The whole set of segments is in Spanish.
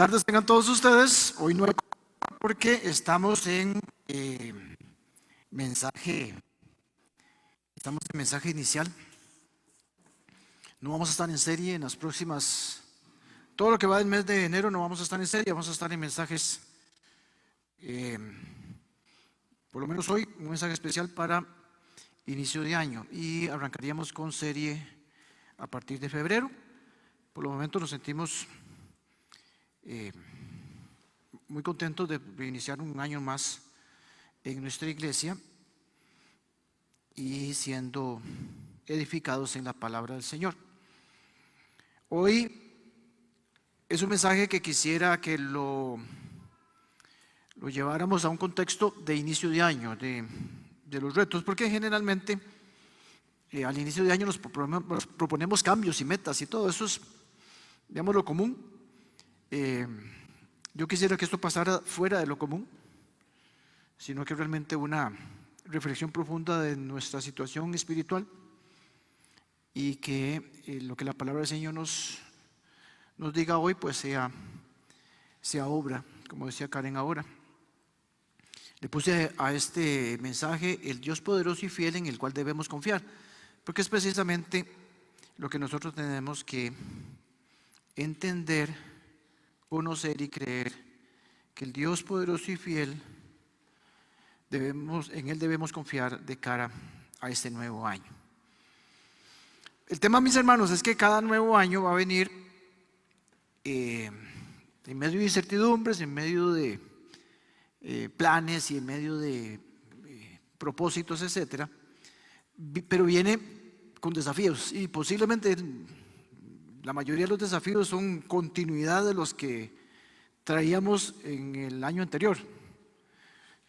tardes tengan todos ustedes. Hoy no hay porque estamos en mensaje inicial. No vamos a estar en serie en las próximas, todo lo que va del mes de enero no vamos a estar en serie, vamos a estar en mensajes, por lo menos hoy, un mensaje especial para inicio de año, y arrancaríamos con serie a partir de febrero. Por el momento nos sentimos muy contentos de iniciar un año más en nuestra iglesia y siendo edificados en la palabra del Señor. Hoy es un mensaje que quisiera que lo lleváramos a un contexto de inicio de año, de los retos, porque generalmente al inicio de año nos proponemos cambios y metas y todo eso es, digamos, lo común. Yo quisiera que esto pasara fuera de lo común, sino que realmente una reflexión profunda de nuestra situación espiritual y que lo que la palabra del Señor nos diga hoy pues sea obra, como decía Karen ahora. Le puse a este mensaje el Dios poderoso y fiel en el cual debemos confiar, porque es precisamente lo que nosotros tenemos que entender, conocer y creer, que el Dios poderoso y fiel en Él debemos confiar de cara a este nuevo año. El tema, mis hermanos, es que cada nuevo año va a venir en medio de incertidumbres, en medio de planes y en medio de propósitos, etcétera, pero viene con desafíos y posiblemente la mayoría de los desafíos son continuidad de los que traíamos en el año anterior.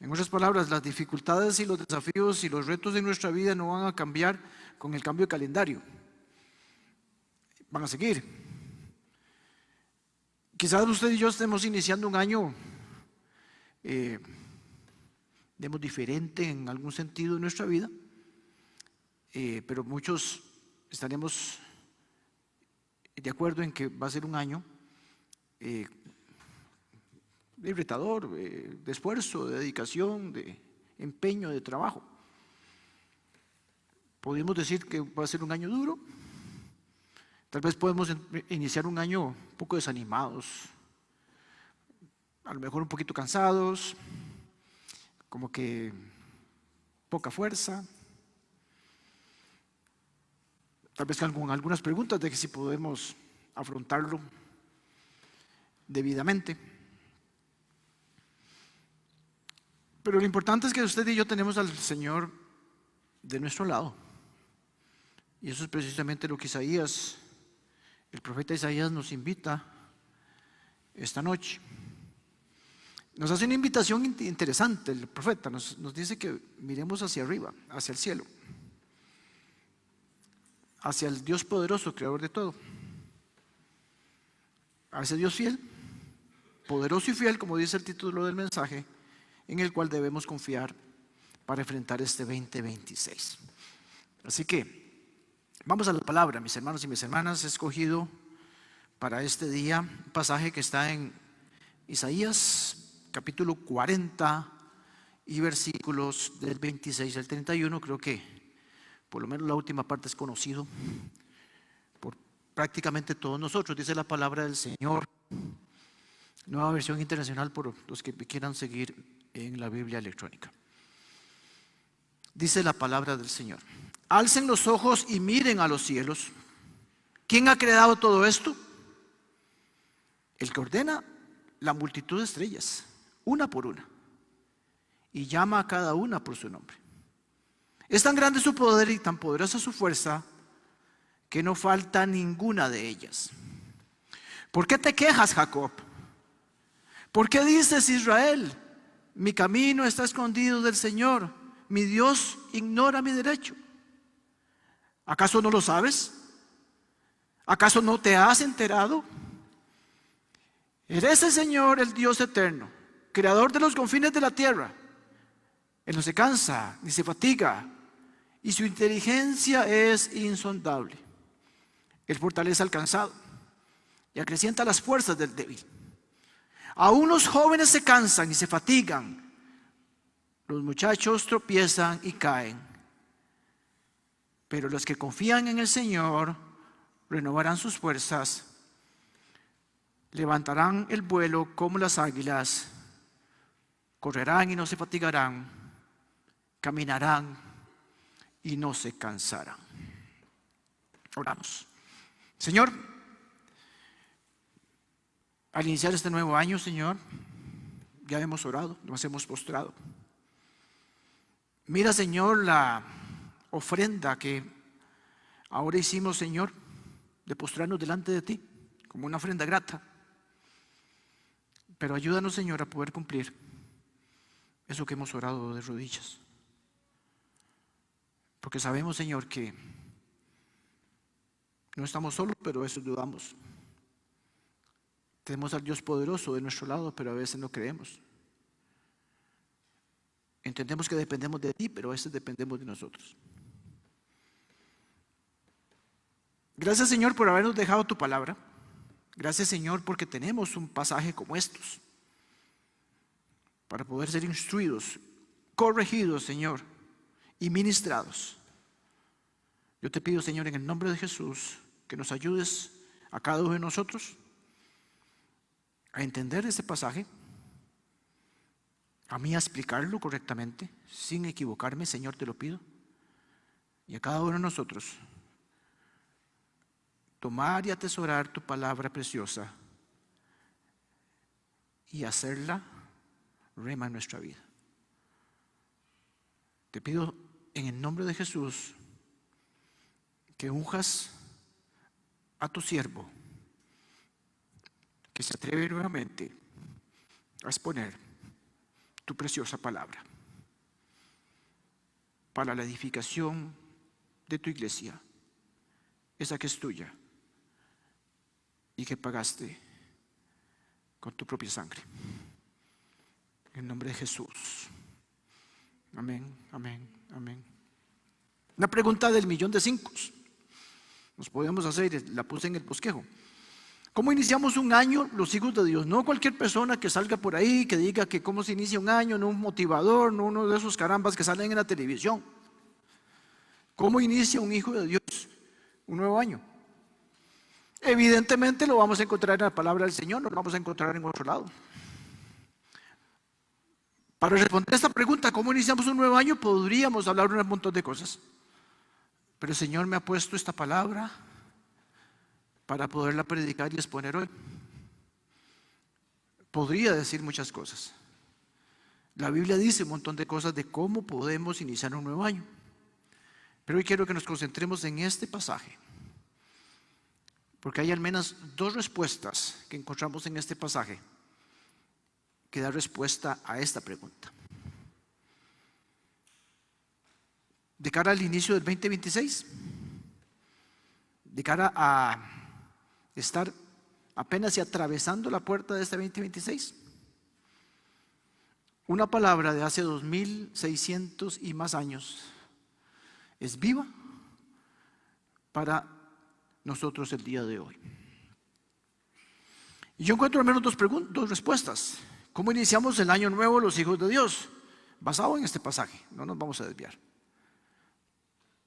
En otras palabras, las dificultades y los desafíos y los retos de nuestra vida no van a cambiar con el cambio de calendario, van a seguir. Quizás usted y yo estemos iniciando un año diferente en algún sentido de nuestra vida, pero muchos estaremos de acuerdo en que va a ser un año retador, de esfuerzo, de dedicación, de empeño, de trabajo. Podemos decir que va a ser un año duro. Tal vez podemos iniciar un año un poco desanimados, a lo mejor un poquito cansados, como que poca fuerza. Tal vez con algunas preguntas de que si podemos afrontarlo debidamente. Pero lo importante es que usted y yo tenemos al Señor de nuestro lado. Y eso es precisamente lo que el profeta Isaías nos invita esta noche. Nos hace una invitación interesante el profeta, nos dice que miremos hacia arriba, hacia el cielo, hacia el Dios poderoso, creador de todo, a ese Dios fiel, poderoso y fiel, como dice el título del mensaje, en el cual debemos confiar para enfrentar este 2026. Así que vamos a la palabra, mis hermanos y mis hermanas. He escogido para este día un pasaje que está en Isaías capítulo 40 y versículos del 26 al 31. Creo que por lo menos la última parte es conocido por prácticamente todos nosotros. Dice la palabra del Señor, Nueva Versión Internacional, por los que quieran seguir en la Biblia electrónica. Dice la palabra del Señor: alcen los ojos y miren a los cielos. ¿Quién ha creado todo esto? El que ordena la multitud de estrellas, una por una, y llama a cada una por su nombre. Es tan grande su poder y tan poderosa su fuerza que no falta ninguna de ellas. ¿Por qué te quejas, Jacob? ¿Por qué dices, Israel, mi camino está escondido del Señor, mi Dios ignora mi derecho? ¿Acaso no lo sabes? ¿Acaso no te has enterado? Eres el Señor, el Dios eterno, creador de los confines de la tierra. Él no se cansa ni se fatiga, y su inteligencia es insondable. Él fortalece al cansado y acrecienta las fuerzas del débil. Aún los jóvenes se cansan y se fatigan. Los muchachos tropiezan y caen. Pero los que confían en el Señor renovarán sus fuerzas. Levantarán el vuelo como las águilas. Correrán y no se fatigarán. Caminarán y no se cansarán. Oramos. Señor, al iniciar este nuevo año, Señor, ya hemos orado, nos hemos postrado. Mira, Señor, la ofrenda que ahora hicimos, Señor, de postrarnos delante de ti, como una ofrenda grata. Pero ayúdanos, Señor, a poder cumplir eso que hemos orado de rodillas. Porque sabemos, Señor, que no estamos solos, pero a veces dudamos. Tenemos al Dios poderoso de nuestro lado, pero a veces no creemos. Entendemos que dependemos de ti, pero a veces dependemos de nosotros. Gracias, Señor, por habernos dejado tu palabra. Gracias, Señor, porque tenemos un pasaje como estos para poder ser instruidos, corregidos, Señor, y ministrados. Yo te pido, Señor, en el nombre de Jesús, que nos ayudes a cada uno de nosotros a entender este pasaje, a mí a explicarlo correctamente, sin equivocarme, Señor, te lo pido, y a cada uno de nosotros tomar y atesorar tu palabra preciosa y hacerla rema en nuestra vida. Te pido en el nombre de Jesús que unjas a tu siervo, que se atreve nuevamente a exponer tu preciosa palabra para la edificación de tu iglesia, esa que es tuya y que pagaste con tu propia sangre. En el nombre de Jesús. Amén, amén, amén. Una pregunta del 1.000.000 nos podemos hacer, la puse en el bosquejo. ¿Cómo iniciamos un año los hijos de Dios? No cualquier persona que salga por ahí, que diga que cómo se inicia un año, no un motivador, no uno de esos carambas que salen en la televisión. ¿Cómo inicia un hijo de Dios un nuevo año? Evidentemente lo vamos a encontrar en la palabra del Señor, no lo vamos a encontrar en otro lado. Para responder a esta pregunta, ¿cómo iniciamos un nuevo año? Podríamos hablar de un montón de cosas. Pero el Señor me ha puesto esta palabra para poderla predicar y exponer hoy. Podría decir muchas cosas. La Biblia dice un montón de cosas de cómo podemos iniciar un nuevo año. Pero hoy quiero que nos concentremos en este pasaje. Porque hay al menos dos respuestas que encontramos en este pasaje que da respuesta a esta pregunta. De cara al inicio del 2026, de cara a estar apenas y atravesando la puerta de este 2026, una palabra de hace 2600 y más años es viva para nosotros el día de hoy. Y yo encuentro al menos dos respuestas. ¿Cómo iniciamos el año nuevo los hijos de Dios? Basado en este pasaje, no nos vamos a desviar.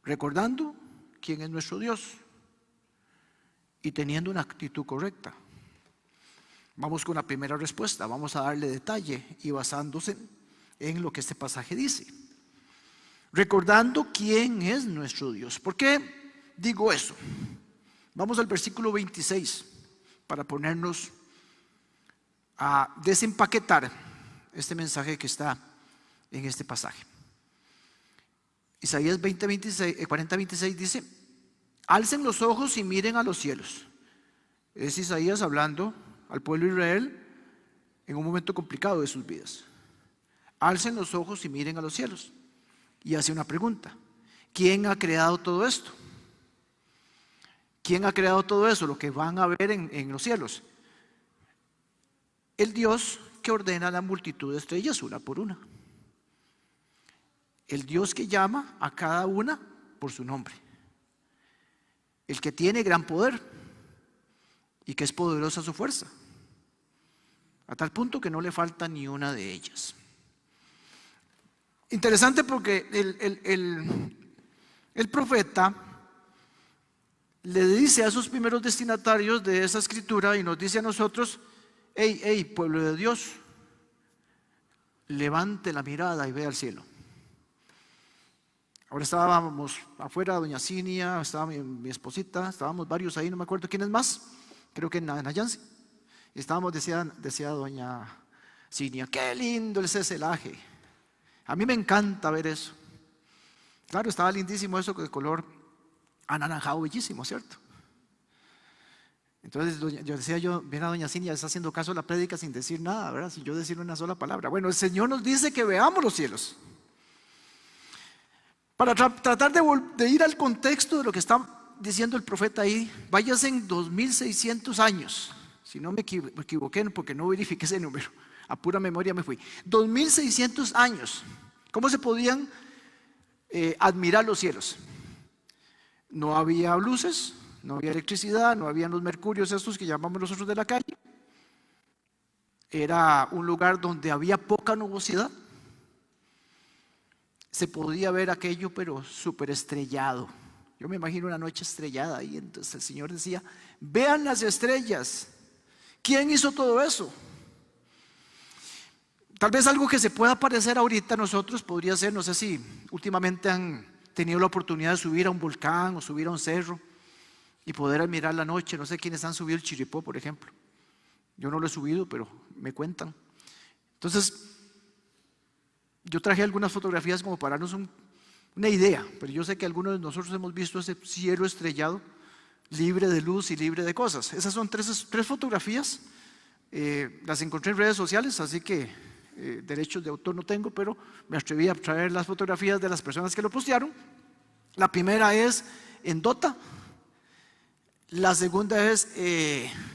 Recordando quién es nuestro Dios y teniendo una actitud correcta. Vamos con la primera respuesta, vamos a darle detalle y basándose en lo que este pasaje dice. Recordando quién es nuestro Dios. ¿Por qué digo eso? Vamos al versículo 26 para ponernos a desempaquetar este mensaje que está en este pasaje. Isaías 40:26 dice: alcen los ojos y miren a los cielos. Es Isaías hablando al pueblo de Israel en un momento complicado de sus vidas. Alcen los ojos y miren a los cielos. Y hace una pregunta: ¿quién ha creado todo esto? ¿Quién ha creado todo eso? Lo que van a ver en los cielos. El Dios que ordena la multitud de estrellas una por una. El Dios que llama a cada una por su nombre. El que tiene gran poder y que es poderosa su fuerza. a tal punto que no le falta ni una de ellas. Interesante porque el profeta le dice a sus primeros destinatarios de esa escritura y nos dice a nosotros: hey, pueblo de Dios, levante la mirada y ve al cielo. Ahora estábamos afuera, doña Cinia, estaba mi esposita, estábamos varios ahí, no me acuerdo quiénes más, creo que en Nayansi. Y estábamos, decía doña Cinia, qué lindo el celaje. A mí me encanta ver eso. Claro, estaba lindísimo eso de color anaranjado, bellísimo, ¿cierto? Entonces mira, doña Cinia está haciendo caso a la prédica sin decir nada, ¿verdad? Sin yo decir una sola palabra. Bueno, el Señor nos dice que veamos los cielos. Para tratar de ir al contexto de lo que está diciendo el profeta ahí, váyase en 2600 años. Si no me equivoqué, porque no verifiqué ese número, a pura memoria me fui. 2600 años. ¿Cómo se podían admirar los cielos? No había luces, no había electricidad, no habían los mercurios estos que llamamos nosotros de la calle. Era un lugar donde había poca nubosidad. Se podía ver aquello, pero súper estrellado. Yo me imagino una noche estrellada y entonces el Señor decía: vean las estrellas. ¿Quién hizo todo eso? Tal vez algo que se pueda parecer ahorita a nosotros podría ser, no sé si últimamente han tenido la oportunidad de subir a un volcán o subir a un cerro y poder admirar la noche. No sé quiénes han subido el Chirripó, por ejemplo. Yo no lo he subido, pero me cuentan. Entonces, yo traje algunas fotografías como para darnos una idea, pero yo sé que algunos de nosotros hemos visto ese cielo estrellado, libre de luz y libre de cosas. Esas son tres fotografías, las encontré en redes sociales, así que derechos de autor no tengo, pero me atreví a traer las fotografías de las personas que lo postearon. La primera es en Dota, la segunda es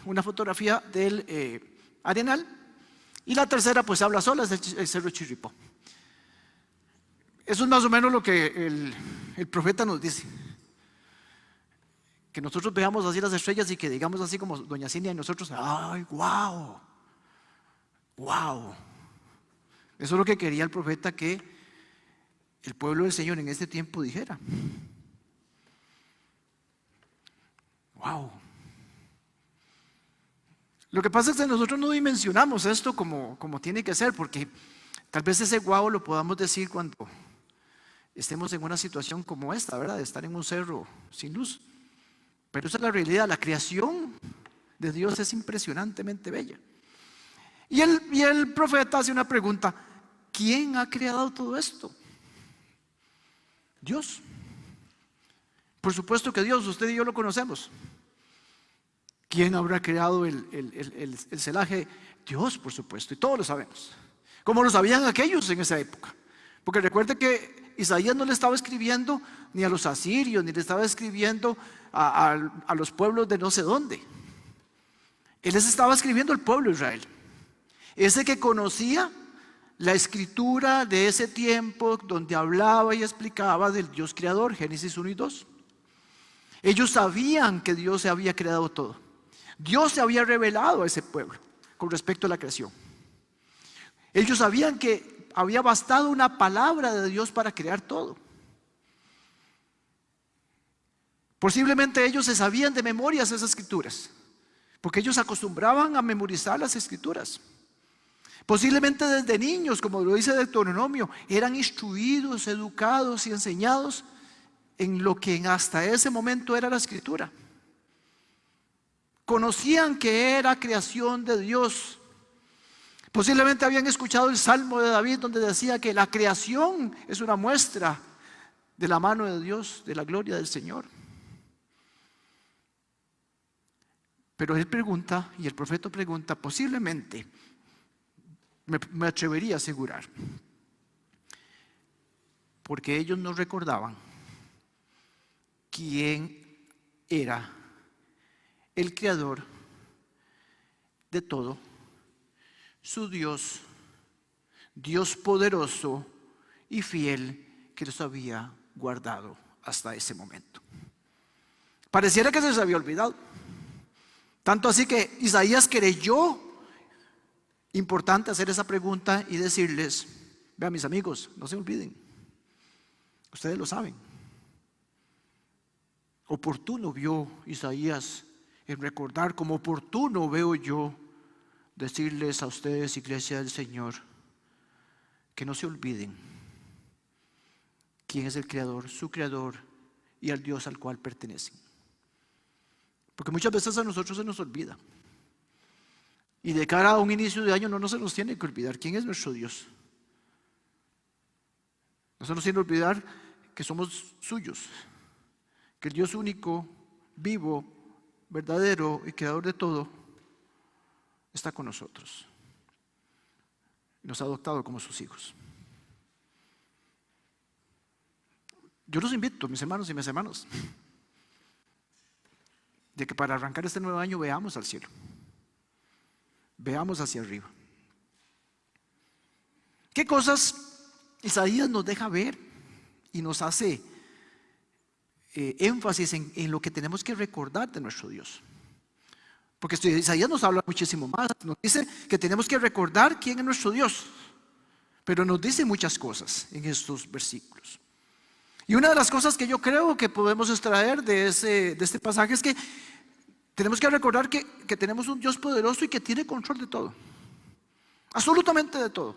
una fotografía del Arenal, y la tercera pues habla sola, es el Cerro Chirripó. Eso es más o menos lo que el profeta nos dice. Que nosotros veamos así las estrellas y que digamos así como doña Cinia y nosotros: ¡ay, wow! ¡Wow! Eso es lo que quería el profeta que el pueblo del Señor en este tiempo dijera. ¡Wow! Lo que pasa es que nosotros no dimensionamos esto como tiene que ser, porque tal vez ese wow lo podamos decir cuando estemos en una situación como esta, ¿verdad? De estar en un cerro sin luz. Pero esa es la realidad. La creación de Dios es impresionantemente bella. Y el profeta hace una pregunta: ¿quién ha creado todo esto? Dios. Por supuesto que Dios, usted y yo lo conocemos. ¿Quién habrá creado el celaje? Dios, por supuesto, y todos lo sabemos. Como lo sabían aquellos en esa época. Porque recuerde que Isaías no le estaba escribiendo ni a los asirios, ni le estaba escribiendo a los pueblos de no sé dónde. Él les estaba escribiendo al pueblo de Israel, ese que conocía la escritura de ese tiempo, donde hablaba y explicaba del Dios creador, Génesis 1 y 2. Ellos sabían que Dios se había creado todo. Dios se había revelado a ese pueblo con respecto a la creación. Ellos sabían que había bastado una palabra de Dios para crear todo. Posiblemente ellos se sabían de memoria esas escrituras, porque ellos acostumbraban a memorizar las escrituras. Posiblemente desde niños, como lo dice Deuteronomio, eran instruidos, educados y enseñados en lo que hasta ese momento era la escritura. Conocían que era creación de Dios. Posiblemente habían escuchado el Salmo de David, donde decía que la creación es una muestra de la mano de Dios, de la gloria del Señor. Pero él pregunta, y el profeta pregunta, posiblemente, me atrevería a asegurar, porque ellos no recordaban quién era el creador de todo, su Dios, Dios poderoso y fiel, que los había guardado hasta ese momento. Pareciera que se les había olvidado. Tanto así que Isaías creyó importante hacer esa pregunta y decirles: vean, mis amigos, no se olviden, ustedes lo saben. Oportuno vio Isaías en recordar, como oportuno veo yo decirles a ustedes, iglesia del Señor, que no se olviden quién es el Creador, su Creador, y al Dios al cual pertenecen. Porque muchas veces a nosotros se nos olvida. Y de cara a un inicio de año no se nos tiene que olvidar quién es nuestro Dios. No se nos tiene que olvidar que somos suyos, que el Dios único, vivo, verdadero y creador de todo está con nosotros. Nos ha adoptado como sus hijos. Yo los invito, mis hermanos y mis hermanas, de que para arrancar este nuevo año veamos al cielo, veamos hacia arriba. ¿Qué cosas Isaías nos deja ver y nos hace énfasis en lo que tenemos que recordar de nuestro Dios? Porque Isaías nos habla muchísimo más. Nos dice que tenemos que recordar quién es nuestro Dios, pero nos dice muchas cosas en estos versículos. Y una de las cosas que yo creo que podemos extraer de este pasaje es que tenemos que recordar que tenemos un Dios poderoso y que tiene control de todo, absolutamente de todo.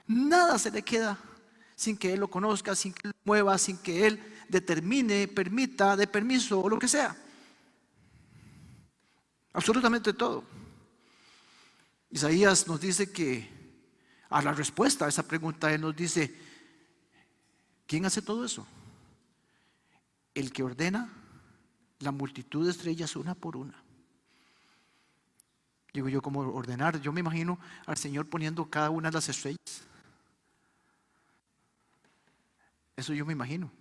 Nada se le queda sin que Él lo conozca, sin que Él lo mueva, sin que Él determine, permita, dé permiso o lo que sea. Absolutamente todo. Isaías nos dice que a la respuesta a esa pregunta Él nos dice: ¿quién hace todo eso? El que ordena la multitud de estrellas una por una. Digo yo, ¿cómo ordenar? Yo me imagino al Señor poniendo cada una de las estrellas. Eso yo me imagino.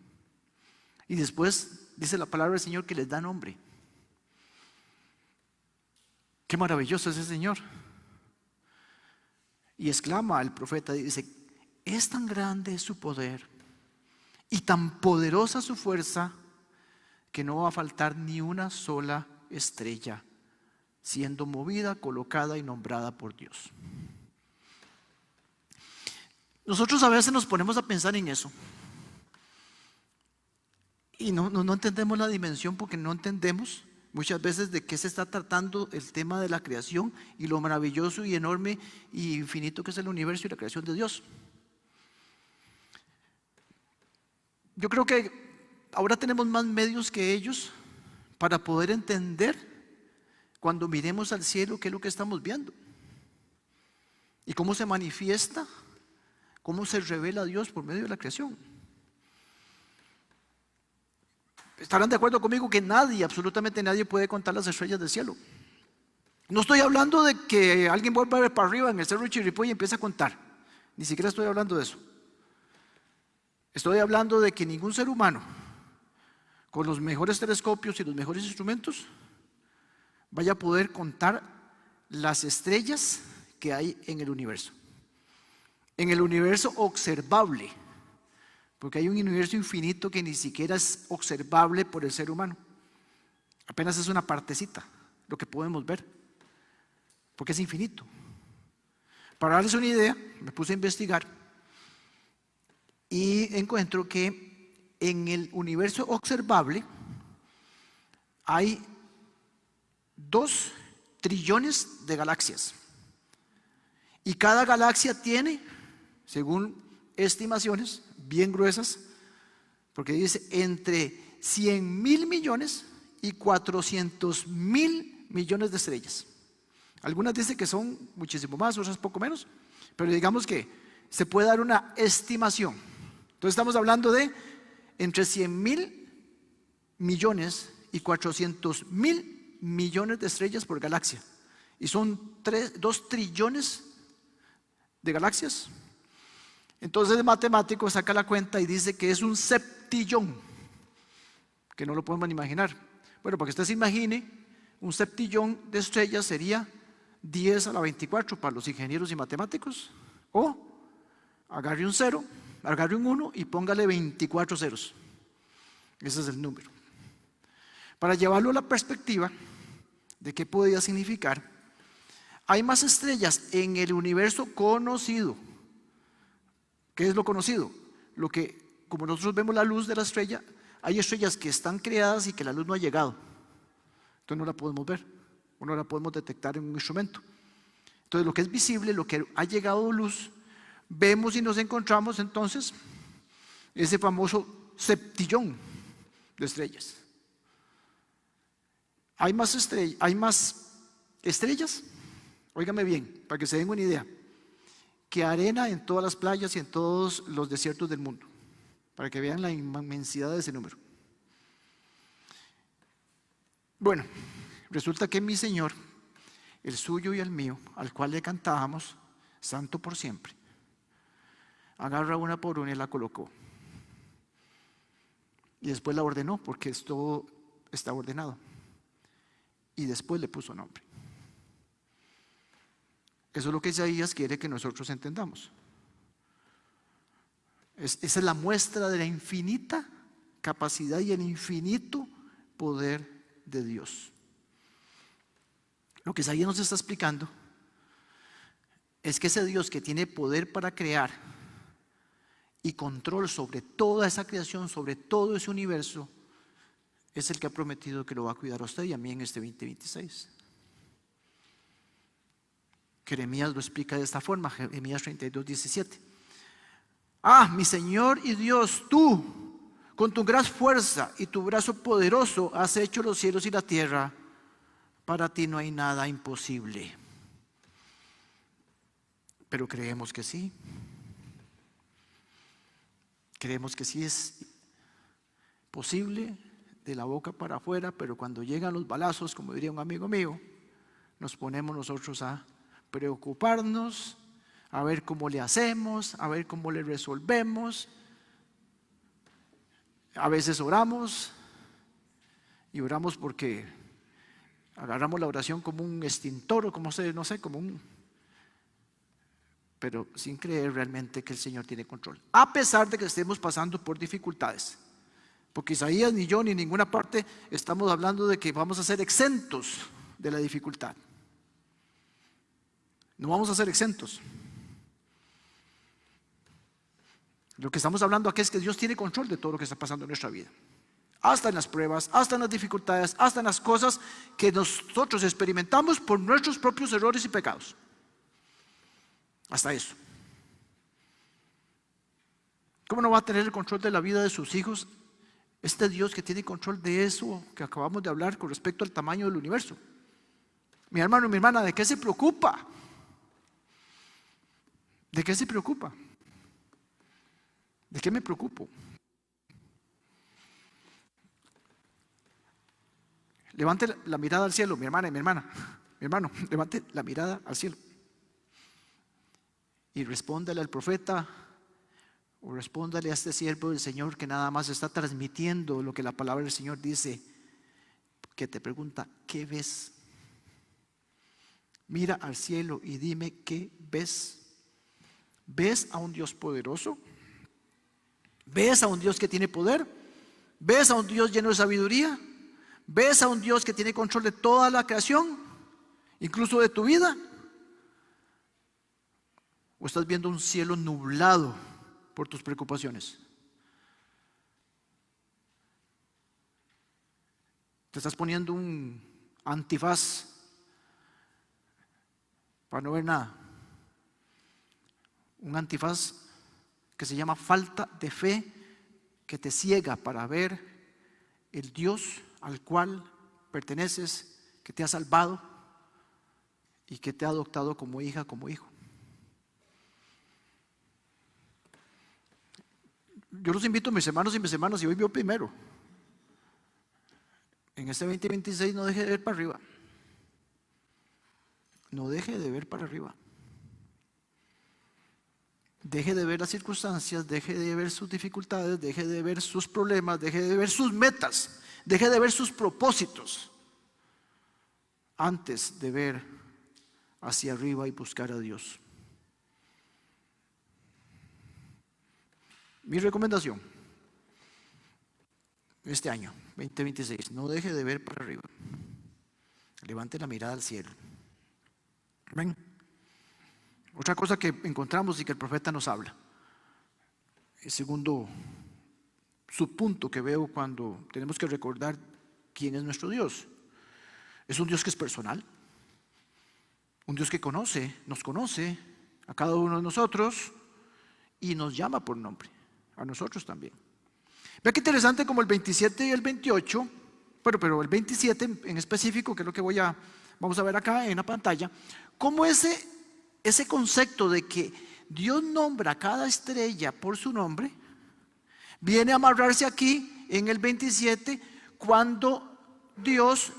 Y después dice la palabra del Señor que les da nombre. Qué maravilloso es ese Señor. Y exclama el profeta y dice: es tan grande su poder y tan poderosa su fuerza que no va a faltar ni una sola estrella siendo movida, colocada y nombrada por Dios. Nosotros a veces nos ponemos a pensar en eso y no entendemos la dimensión, porque no entendemos muchas veces de qué se está tratando el tema de la creación y lo maravilloso y enorme y infinito que es el universo y la creación de Dios. Yo creo que ahora tenemos más medios que ellos para poder entender, cuando miremos al cielo, qué es lo que estamos viendo y cómo se manifiesta, cómo se revela a Dios por medio de la creación. Estarán de acuerdo conmigo que nadie, absolutamente nadie, puede contar las estrellas del cielo. No estoy hablando de que alguien vuelva a ver para arriba en el cerro Chiripoy y empiece a contar. Ni siquiera estoy hablando de eso. Estoy hablando de que ningún ser humano, con los mejores telescopios y los mejores instrumentos, vaya a poder contar las estrellas que hay en el universo. En el universo observable, porque hay un universo infinito que ni siquiera es observable por el ser humano. Apenas es una partecita lo que podemos ver, porque es infinito. Para darles una idea, me puse a investigar y encuentro que en el universo observable hay 2 trillones de galaxias. Y cada galaxia tiene, según estimaciones bien gruesas, porque dice entre 100.000 millones y 400.000 millones de estrellas. Algunas dicen que son muchísimo más, otras poco menos, pero digamos que se puede dar una estimación. Entonces estamos hablando de entre 100.000 millones y 400.000 millones de estrellas por galaxia. Y son 2 trillones de galaxias. Entonces el matemático saca la cuenta y dice que es un septillón, que no lo podemos ni imaginar. Bueno, para que usted se imagine, un septillón de estrellas sería 10 a la 24 para los ingenieros y matemáticos. O agarre un 0, agarre un 1 y póngale 24 ceros. Ese es el número. Para llevarlo a la perspectiva de qué podía significar, hay más estrellas en el universo conocido. ¿Qué es lo conocido? Lo que, como nosotros vemos la luz de la estrella, hay estrellas que están creadas y que la luz no ha llegado. Entonces no la podemos ver, o no la podemos detectar en un instrumento. Entonces lo que es visible, lo que ha llegado luz, vemos y nos encontramos entonces ese famoso septillón de estrellas. Hay más estrellas, óigame bien, para que se den una idea, que arena en todas las playas y en todos los desiertos del mundo, para que vean la inmensidad de ese número. Bueno, resulta que mi Señor, el suyo y el mío, al cual le cantábamos, santo por siempre, agarra una por una y la colocó. Y después la ordenó, porque esto está ordenado. Y después le puso nombre. Eso es lo que Isaías quiere que nosotros entendamos. Esa es la muestra de la infinita capacidad y el infinito poder de Dios. Lo que Isaías nos está explicando es que ese Dios que tiene poder para crear y control sobre toda esa creación, sobre todo ese universo, es el que ha prometido que lo va a cuidar a usted y a mí en este 2026. Jeremías lo explica de esta forma, Jeremías 32:17. Mi Señor y Dios, tú, con tu gran fuerza y tu brazo poderoso, has hecho los cielos y la tierra. Para ti no hay nada imposible. Pero creemos que sí. Creemos que sí es posible de la boca para afuera, pero cuando llegan los balazos, como diría un amigo mío, nos ponemos nosotros a preocuparnos, a ver cómo le hacemos, a ver cómo le resolvemos. A veces oramos y oramos porque agarramos la oración como un extintor o como no sé, pero sin creer realmente que el Señor tiene control, a pesar de que estemos pasando por dificultades. Porque Isaías, ni yo, ni ninguna parte estamos hablando de que vamos a ser exentos de la dificultad. No vamos a ser exentos. Lo que estamos hablando aquí es que Dios tiene control de todo lo que está pasando en nuestra vida. Hasta en las pruebas, hasta en las dificultades, hasta en las cosas que nosotros experimentamos por nuestros propios errores y pecados. Hasta eso. ¿Cómo no va a tener el control de la vida de sus hijos este Dios que tiene control de eso que acabamos de hablar con respecto al tamaño del universo? Mi hermano y mi hermana, ¿de qué se preocupa? ¿De qué se preocupa? ¿De qué me preocupo? Levante la mirada al cielo, mi hermana y mi hermana. Mi hermano, levante la mirada al cielo. Y respóndale al profeta, o respóndale a este siervo del Señor que nada más está transmitiendo lo que la palabra del Señor dice, que te pregunta, ¿qué ves? Mira al cielo y dime, ¿qué ves? ¿Ves a un Dios poderoso? ¿Ves a un Dios que tiene poder? ¿Ves a un Dios lleno de sabiduría? ¿Ves a un Dios que tiene control de toda la creación, incluso de tu vida? ¿O estás viendo un cielo nublado por tus preocupaciones? Te estás poniendo un antifaz para no ver nada. Un antifaz que se llama falta de fe, que te ciega para ver el Dios al cual perteneces, que te ha salvado y que te ha adoptado como hija, como hijo. Yo los invito, mis hermanos y mis hermanas, y hoy veo primero. En este 2026 no deje de ver para arriba. No deje de ver para arriba. Deje de ver las circunstancias, deje de ver sus dificultades, deje de ver sus problemas, deje de ver sus metas, deje de ver sus propósitos, antes de ver hacia arriba y buscar a Dios. Mi recomendación este año 2026, no deje de ver para arriba, levante la mirada al cielo Amén. Otra cosa que encontramos y que el profeta nos habla, el segundo subpunto que veo cuando tenemos que recordar quién es nuestro Dios, es un Dios que es personal, un Dios que nos conoce a cada uno de nosotros y nos llama por nombre, a nosotros también. Vea qué interesante como el 27 y el 28, pero el 27 en específico, que es lo que vamos a ver acá en la pantalla, cómo ese concepto de que Dios nombra a cada estrella por su nombre, viene a amarrarse aquí en el 27, cuando Dios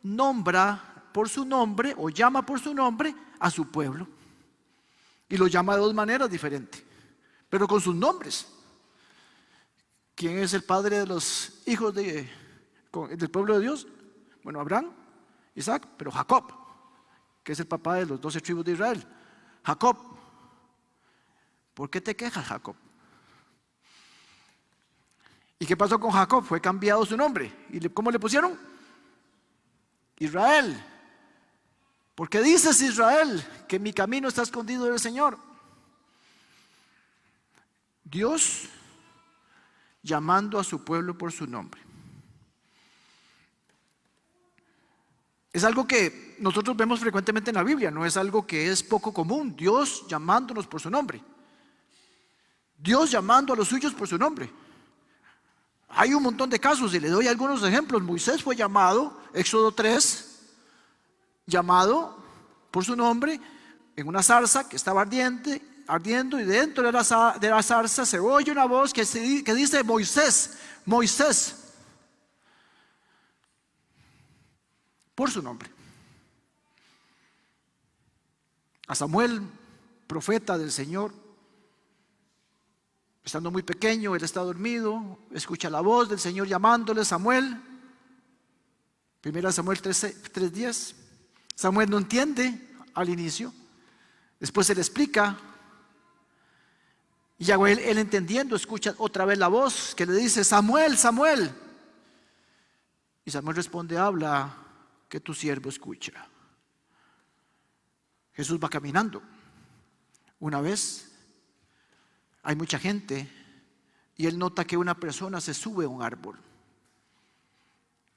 nombra por su nombre o llama por su nombre a su pueblo. Y lo llama de dos maneras diferentes, pero con sus nombres. ¿Quién es el padre de los hijos del pueblo de Dios? Bueno, Abraham, Isaac, pero Jacob, que es el papá de los 12 tribus de Israel. Jacob. ¿Por qué te quejas, Jacob? ¿Y qué pasó con Jacob? Fue cambiado su nombre. ¿Y cómo le pusieron? Israel. ¿Por qué dices, Israel, que mi camino está escondido del Señor? Dios llamando a su pueblo por su nombre. Es algo que nosotros vemos frecuentemente en la Biblia, no es algo que es poco común. Dios llamándonos por su nombre. Dios llamando a los suyos por su nombre. Hay un montón de casos y le doy algunos ejemplos. Moisés fue llamado, Éxodo 3, llamado por su nombre en una zarza que estaba ardiendo, y dentro de la zarza se oye una voz que dice: Moisés, Moisés, por su nombre. A Samuel, profeta del Señor, estando muy pequeño, él está dormido, escucha la voz del Señor llamándole: Samuel. 1 Samuel 3:10. Samuel no entiende al inicio, después se le explica, y ya él entendiendo escucha otra vez la voz que le dice: Samuel, Samuel. Y Samuel responde: habla, que tu siervo escucha. Jesús va caminando. Una vez hay mucha gente y él nota que una persona se sube a un árbol.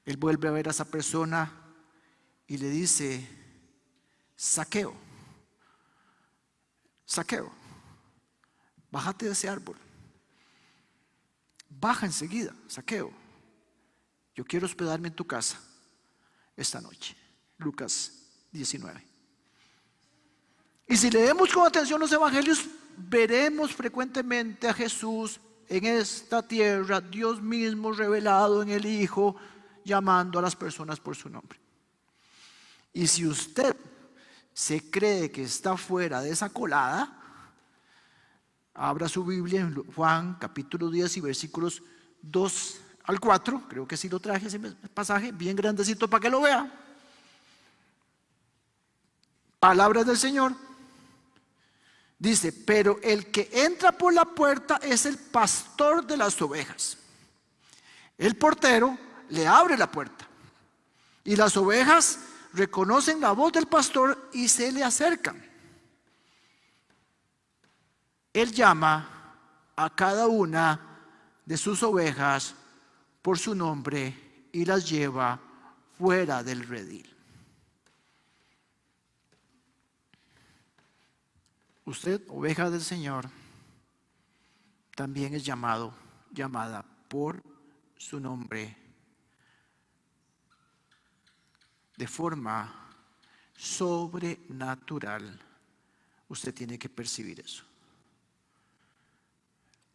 Él vuelve a ver a esa persona y le dice: Zaqueo, Zaqueo, bájate de ese árbol. Baja enseguida, Zaqueo. Yo quiero hospedarme en tu casa esta noche. Lucas 19. Y si leemos con atención los evangelios, veremos frecuentemente a Jesús en esta tierra, Dios mismo revelado en el Hijo, llamando a las personas por su nombre. Y si usted se cree que está fuera de esa colada, abra su Biblia en Juan capítulo 10 y versículos 2 al 4, creo que sí lo traje ese pasaje, bien grandecito para que lo vea. Palabras del Señor. Dice: pero el que entra por la puerta es el pastor de las ovejas. El portero le abre la puerta y las ovejas reconocen la voz del pastor y se le acercan. Él llama a cada una de sus ovejas por su nombre y las lleva fuera del redil. Usted, oveja del Señor, también es llamada por su nombre de forma sobrenatural. Usted tiene que percibir eso,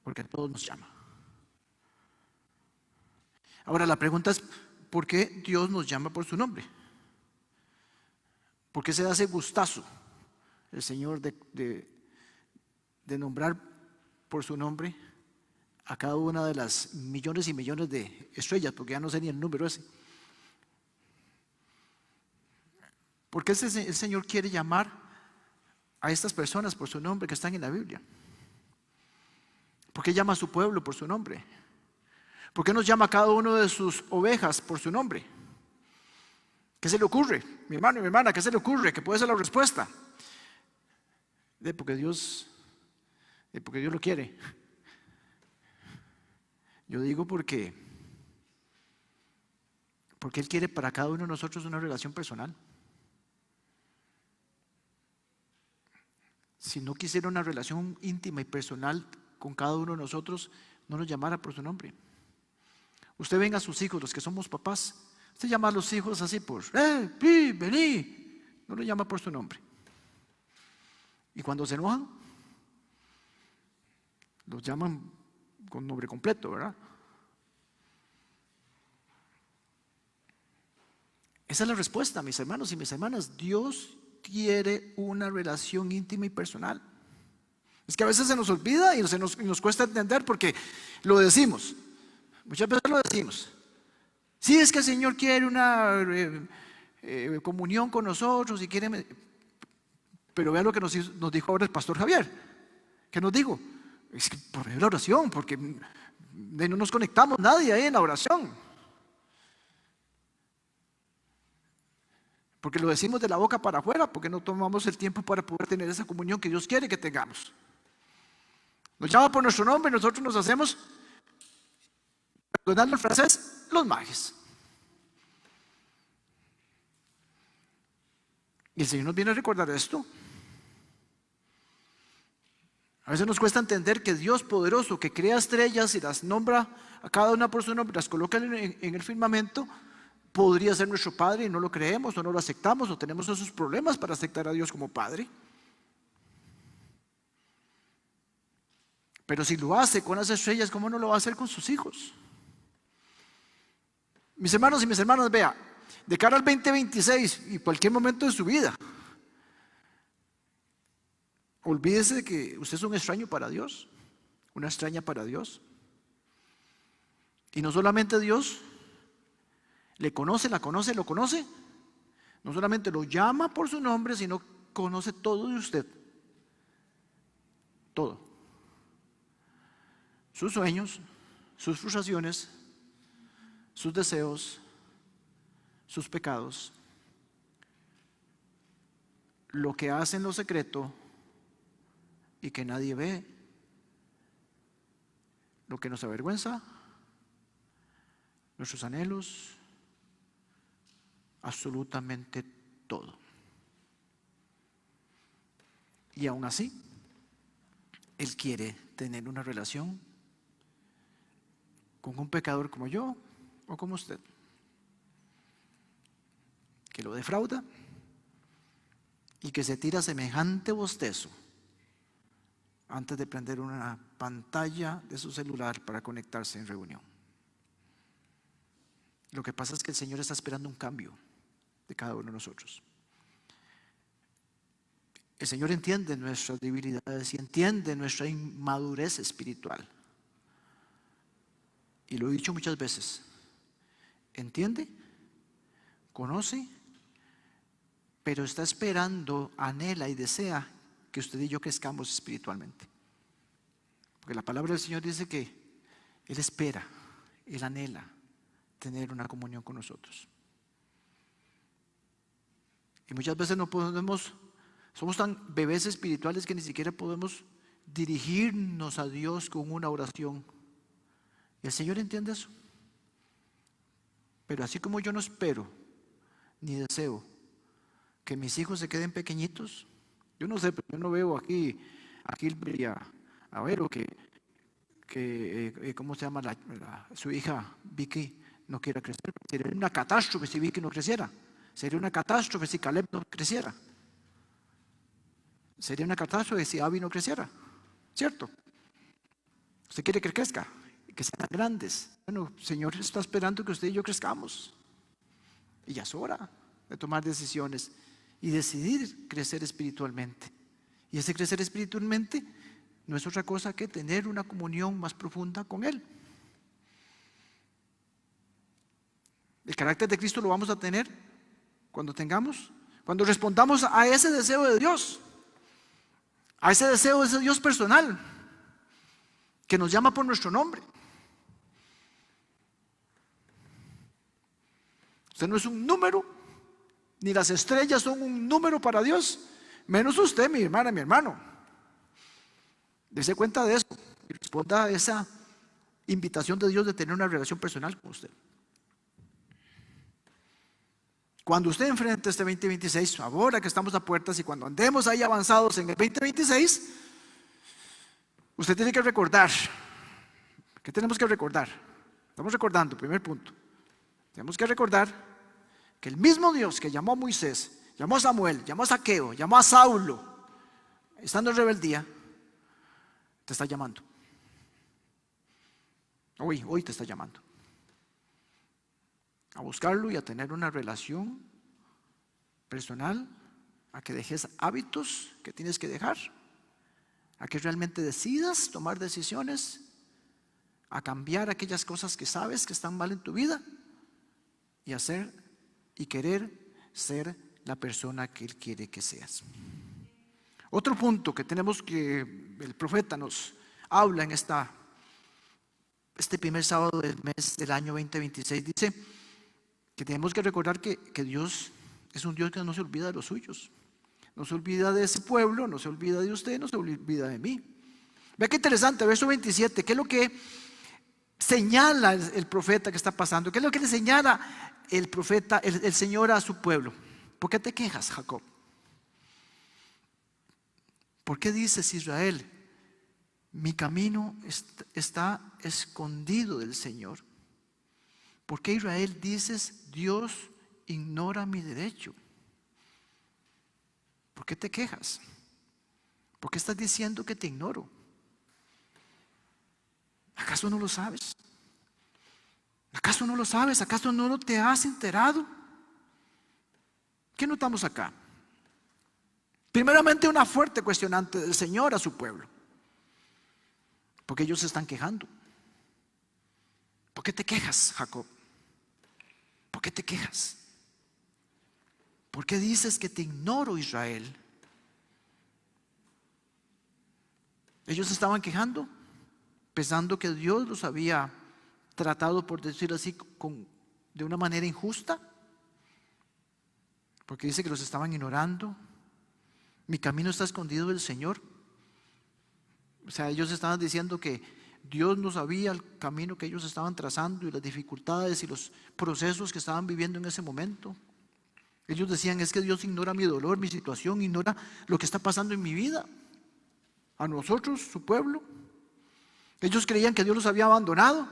porque a todos nos llama. Ahora la pregunta es: ¿por qué Dios nos llama por su nombre? ¿Por qué se da ese gustazo el Señor de nombrar por su nombre a cada una de las millones y millones de estrellas? Porque ya no sé ni el número ese. ¿Por qué el Señor quiere llamar a estas personas por su nombre que están en la Biblia? ¿Por qué llama a su pueblo por su nombre? ¿Por qué nos llama a cada uno de sus ovejas por su nombre? ¿Qué se le ocurre? Mi hermano y mi hermana, ¿qué se le ocurre? ¿Qué puede ser la respuesta? Porque Dios lo quiere. Yo digo porque Él quiere para cada uno de nosotros una relación personal. Si no quisiera una relación íntima y personal con cada uno de nosotros, no nos llamara por su nombre. Usted venga a sus hijos, los que somos papás, usted llama a los hijos así por, vení, no los llama por su nombre. Y cuando se enojan, los llaman con nombre completo, ¿verdad? Esa es la respuesta, mis hermanos y mis hermanas. Dios quiere una relación íntima y personal. Es que a veces se nos olvida y nos cuesta entender porque lo decimos. Muchas veces lo decimos. Sí, es que el Señor quiere una comunión con nosotros y quiere. Pero vean lo que nos dijo ahora el pastor Javier. ¿Qué nos dijo? Es que por medio de la oración, porque no nos conectamos nadie ahí en la oración. Porque lo decimos de la boca para afuera, porque no tomamos el tiempo para poder tener esa comunión que Dios quiere que tengamos. Nos llama por nuestro nombre y nosotros nos hacemos, perdonando el francés, los majes. Y el Señor nos viene a recordar esto. A veces nos cuesta entender que Dios poderoso, que crea estrellas y las nombra a cada una por su nombre, las coloca en el firmamento, podría ser nuestro Padre y no lo creemos o no lo aceptamos o tenemos esos problemas para aceptar a Dios como Padre. Pero si lo hace con las estrellas, ¿cómo no lo va a hacer con sus hijos? Mis hermanos y mis hermanas, vea, de cara al 2026 y cualquier momento de su vida, olvídese de que usted es un extraño para Dios, una extraña para Dios. Y no solamente Dios le conoce, la conoce, lo conoce, no solamente lo llama por su nombre, sino conoce todo de usted. Todo. Sus sueños, sus frustraciones, sus deseos, sus pecados, lo que hace en lo secreto y que nadie ve, lo que nos avergüenza, nuestros anhelos, absolutamente todo. Y aún así, Él quiere tener una relación con un pecador como yo o como usted, que lo defrauda y que se tira semejante bostezo antes de prender una pantalla de su celular para conectarse en reunión. Lo que pasa es que el Señor está esperando un cambio de cada uno de nosotros. El Señor entiende nuestras debilidades y entiende nuestra inmadurez espiritual. Y lo he dicho muchas veces. Entiende, conoce, pero está esperando, anhela y desea que usted y yo crezcamos espiritualmente. Porque la palabra del Señor dice que Él espera, Él anhela tener una comunión con nosotros. Y muchas veces no podemos, somos tan bebés espirituales que ni siquiera podemos dirigirnos a Dios con una oración. Y el Señor entiende eso. Pero así como yo no espero ni deseo que mis hijos se queden pequeñitos, yo no sé, pero yo no veo aquí a ver, o que ¿cómo se llama su hija Vicky no quiera crecer? Sería una catástrofe si Vicky no creciera. Sería una catástrofe si Caleb no creciera. Sería una catástrofe si Abby no creciera. ¿Cierto? Usted quiere que crezca, que sean grandes. Bueno, el Señor está esperando que usted y yo crezcamos. Y ya es hora de tomar decisiones y decidir crecer espiritualmente. Y ese crecer espiritualmente no es otra cosa que tener una comunión más profunda con Él. El carácter de Cristo lo vamos a tener cuando respondamos a ese deseo de Dios, a ese deseo de ese Dios personal que nos llama por nuestro nombre. Usted no es un número, ni las estrellas son un número para Dios, menos usted, mi hermana, mi hermano. Dese cuenta de eso y responda a esa invitación de Dios de tener una relación personal con usted. Cuando usted enfrente este 2026, ahora que estamos a puertas y cuando andemos ahí avanzados en el 2026, usted tiene que recordar. ¿Qué tenemos que recordar? Estamos recordando, primer punto. Tenemos que recordar que el mismo Dios que llamó a Moisés, llamó a Samuel, llamó a Zaqueo, llamó a Saulo, estando en rebeldía, te está llamando. Hoy te está llamando a buscarlo y a tener una relación personal, a que dejes hábitos que tienes que dejar, a que realmente decidas tomar decisiones, a cambiar aquellas cosas que sabes que están mal en tu vida y hacer y querer ser la persona que Él quiere que seas. Otro punto que tenemos que el profeta nos habla en este primer sábado del mes del año 2026, dice que tenemos que recordar que Dios es un Dios que no se olvida de los suyos, no se olvida de ese pueblo, no se olvida de usted, no se olvida de mí. Vea qué interesante, verso 27, ¿qué es lo que señala el profeta que está pasando? ¿Qué es lo que le señala el profeta, el Señor a su pueblo? ¿Por qué te quejas, Jacob? ¿Por qué dices, Israel, mi camino está escondido del Señor? ¿Por qué, Israel, dices, Dios ignora mi derecho? ¿Por qué te quejas? ¿Por qué estás diciendo que te ignoro? ¿Acaso no lo sabes? ¿Acaso no lo sabes? ¿Acaso no te has enterado? ¿Qué notamos acá? Primeramente, una fuerte cuestionante del Señor a su pueblo, porque ellos se están quejando. ¿Por qué te quejas, Jacob? ¿Por qué te quejas? ¿Por qué dices que te ignoro, Israel? Ellos estaban quejando, pensando que Dios los había tratado, por decir así, de una manera injusta, porque dice que los estaban ignorando. Mi camino está escondido del Señor. O sea, ellos estaban diciendo que Dios no sabía el camino que ellos estaban trazando y las dificultades y los procesos que estaban viviendo en ese momento. Ellos decían, es que Dios ignora mi dolor, mi situación, ignora lo que está pasando en mi vida. A nosotros, su pueblo. Ellos creían que Dios los había abandonado.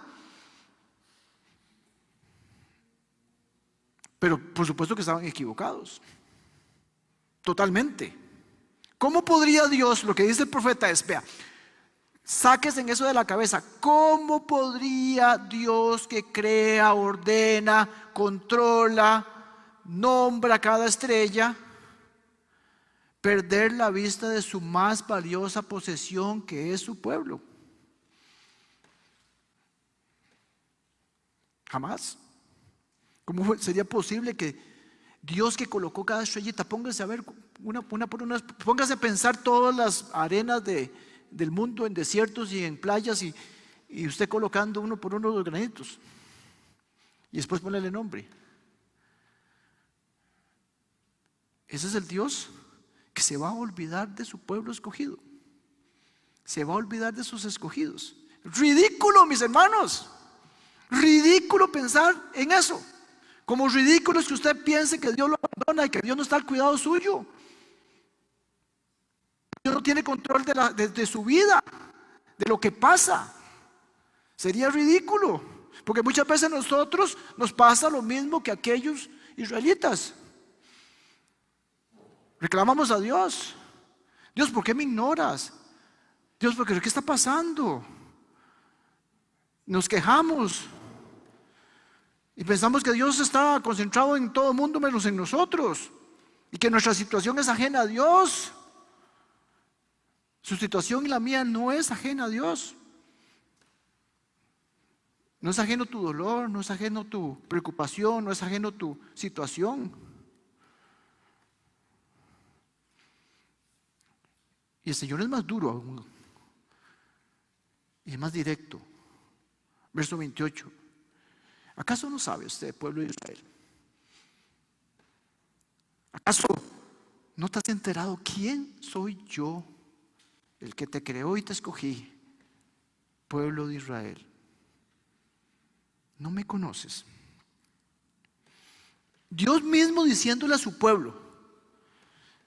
Pero por supuesto que estaban equivocados. Totalmente. ¿Cómo podría Dios, lo que dice el profeta es, vea, sáquese en eso de la cabeza, ¿cómo podría Dios que crea, ordena, controla, nombra cada estrella, perder la vista de su más valiosa posesión, que es su pueblo? Jamás. ¿Cómo sería posible que Dios que colocó cada estrellita, póngase a ver una por una, póngase a pensar todas las arenas del mundo en desiertos y en playas y usted colocando uno por uno los granitos y después ponerle nombre? Ese es el Dios que se va a olvidar de su pueblo escogido, se va a olvidar de sus escogidos. Ridículo, mis hermanos, ridículo pensar en eso. Como ridículo es que usted piense que Dios lo abandona y que Dios no está al cuidado suyo. Dios no tiene control de su vida, de lo que pasa. Sería ridículo, porque muchas veces a nosotros nos pasa lo mismo que a aquellos israelitas. Reclamamos a Dios. Dios, ¿por qué me ignoras? Dios, ¿qué está pasando? Nos quejamos. Y pensamos que Dios está concentrado en todo el mundo menos en nosotros. Y que nuestra situación es ajena a Dios. Su situación y la mía no es ajena a Dios. No es ajeno tu dolor, no es ajeno tu preocupación, no es ajeno tu situación. Y el Señor es más duro aún. Y es más directo. Verso 28. ¿Acaso no sabe usted, pueblo de Israel, ¿Acaso no te has enterado quién soy yo, el que te creó y te escogí, pueblo de Israel? ¿No me conoces? Dios mismo diciéndole a su pueblo: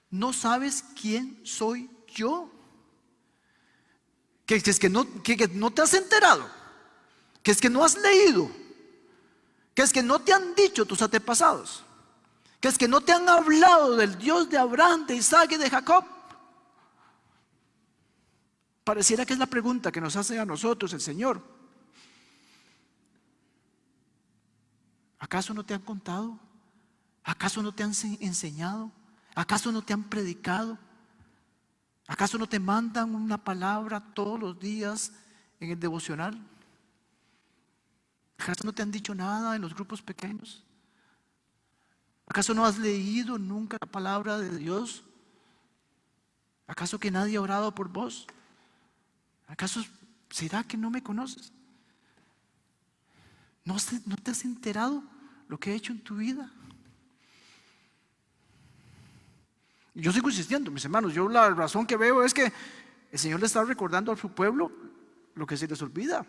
¿no sabes quién soy yo? Que es que no te has enterado, que es que no has leído, que es que no te han dicho tus antepasados, que es que no te han hablado del Dios de Abraham, de Isaac y de Jacob. Pareciera que es la pregunta que nos hace a nosotros el Señor. ¿Acaso no te han contado? ¿Acaso no te han enseñado? ¿Acaso no te han predicado? ¿Acaso no te mandan una palabra todos los días en el devocional? ¿Acaso no te han dicho nada en los grupos pequeños? ¿Acaso no has leído nunca la palabra de Dios? ¿Acaso que nadie ha orado por vos? ¿Acaso será que no me conoces? ¿No te has enterado lo que he hecho en tu vida? Y yo sigo insistiendo, mis hermanos. Yo la razón que veo es que el Señor le está recordando a su pueblo lo que se les olvida.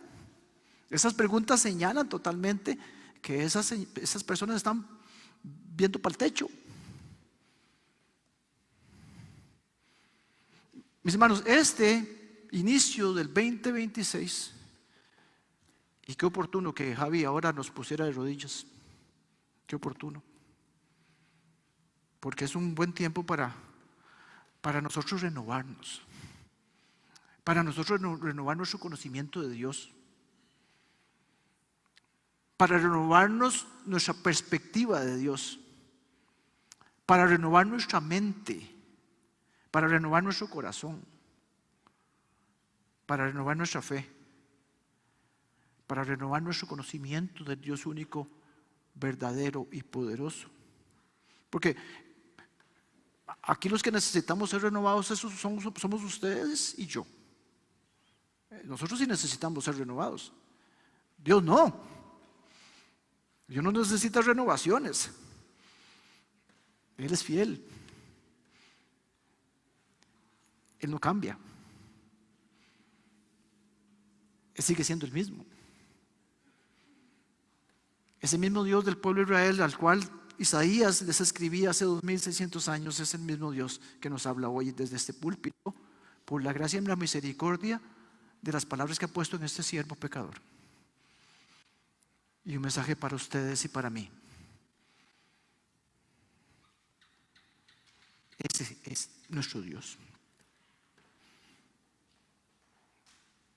Esas preguntas señalan totalmente que esas personas están viendo para el techo. Mis hermanos, este inicio del 2026, y qué oportuno que Javi ahora nos pusiera de rodillas. Qué oportuno. Porque es un buen tiempo para nosotros renovarnos. Para nosotros renovar nuestro conocimiento de Dios. Para renovarnos nuestra perspectiva de Dios. Para renovar nuestra mente. Para renovar nuestro corazón. Para renovar nuestra fe. Para renovar nuestro conocimiento del Dios único, verdadero y poderoso. Porque aquí los que necesitamos ser renovados somos ustedes y yo. Nosotros sí necesitamos ser renovados. Dios no. Dios no necesita renovaciones. Él es fiel. Él no cambia. Él sigue siendo el mismo. Ese mismo Dios del pueblo de Israel al cual Isaías les escribía hace 2600 años es el mismo Dios que nos habla hoy desde este púlpito por la gracia y la misericordia de las palabras que ha puesto en este siervo pecador. Y un mensaje para ustedes y para mí. Ese es nuestro Dios.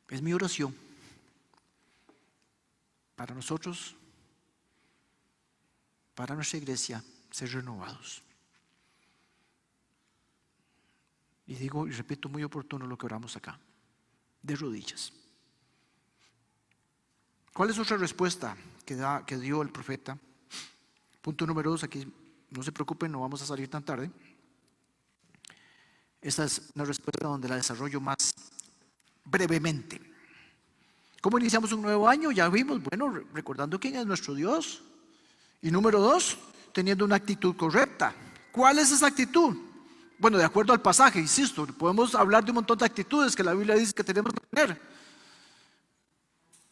Es mi oración para nosotros, para nuestra iglesia, ser renovados. Y digo y repito, muy oportuno lo que oramos acá, de rodillas. ¿Cuál es otra respuesta que dio el profeta? Punto número 2, aquí no se preocupen, no vamos a salir tan tarde. Esta es una respuesta donde la desarrollo más brevemente. ¿Cómo iniciamos un nuevo año? Ya vimos, bueno, recordando quién es nuestro Dios. Y número 2, teniendo una actitud correcta. ¿Cuál es esa actitud? Bueno, de acuerdo al pasaje, insisto, podemos hablar de un montón de actitudes que la Biblia dice que tenemos que tener.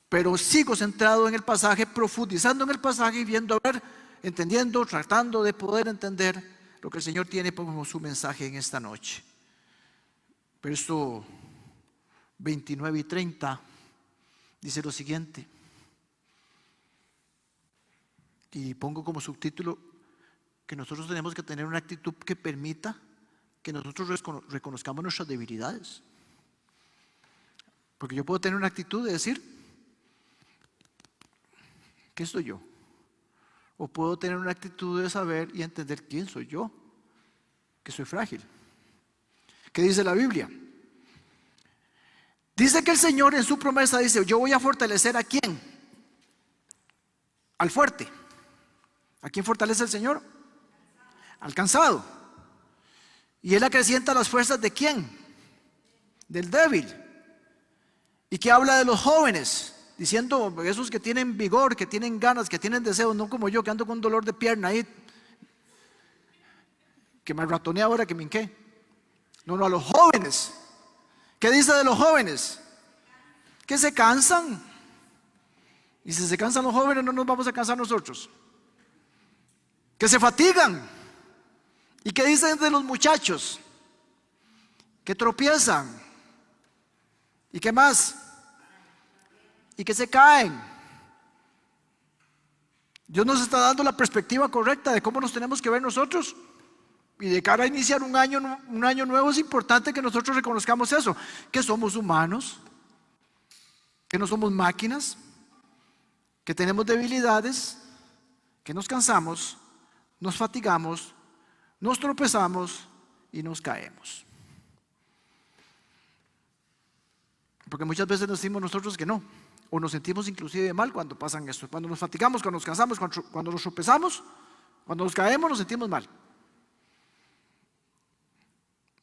Pero sigo centrado en el pasaje, profundizando en el pasaje y viendo, a ver, entendiendo, tratando de poder entender lo que el Señor tiene como su mensaje en esta noche. Verso 29 y 30 dice lo siguiente. Y pongo como subtítulo que nosotros tenemos que tener una actitud que permita que nosotros reconozcamos nuestras debilidades. Porque yo puedo tener una actitud de decir, ¿qué soy yo? O puedo tener una actitud de saber y entender quién soy yo, que soy frágil. ¿Qué dice la Biblia? Dice que el Señor en su promesa dice, yo voy a fortalecer ¿a quién? Al fuerte. ¿A quién fortalece el Señor? Al cansado. Y Él acrecienta las fuerzas ¿de quién? Del débil. Y que habla de los jóvenes, diciendo esos que tienen vigor, que tienen ganas, que tienen deseos, no como yo que ando con dolor de pierna ahí. Que me ratonea ahora que me qué. No, a los jóvenes. ¿Qué dice de los jóvenes? Que se cansan. Y si se cansan los jóvenes, no nos vamos a cansar nosotros. Que se fatigan. ¿Y qué dicen de los muchachos? Que tropiezan. ¿Y qué más? Y que se caen. Dios nos está dando la perspectiva correcta de cómo nos tenemos que ver nosotros. Y de cara a iniciar un año nuevo es importante que nosotros reconozcamos eso, que somos humanos, que no somos máquinas, que tenemos debilidades, que nos cansamos, nos fatigamos, nos tropezamos y nos caemos. Porque muchas veces nos decimos nosotros que no, o nos sentimos inclusive mal cuando pasan esto. Cuando nos fatigamos, cuando nos cansamos, cuando nos tropezamos, cuando nos caemos, nos sentimos mal.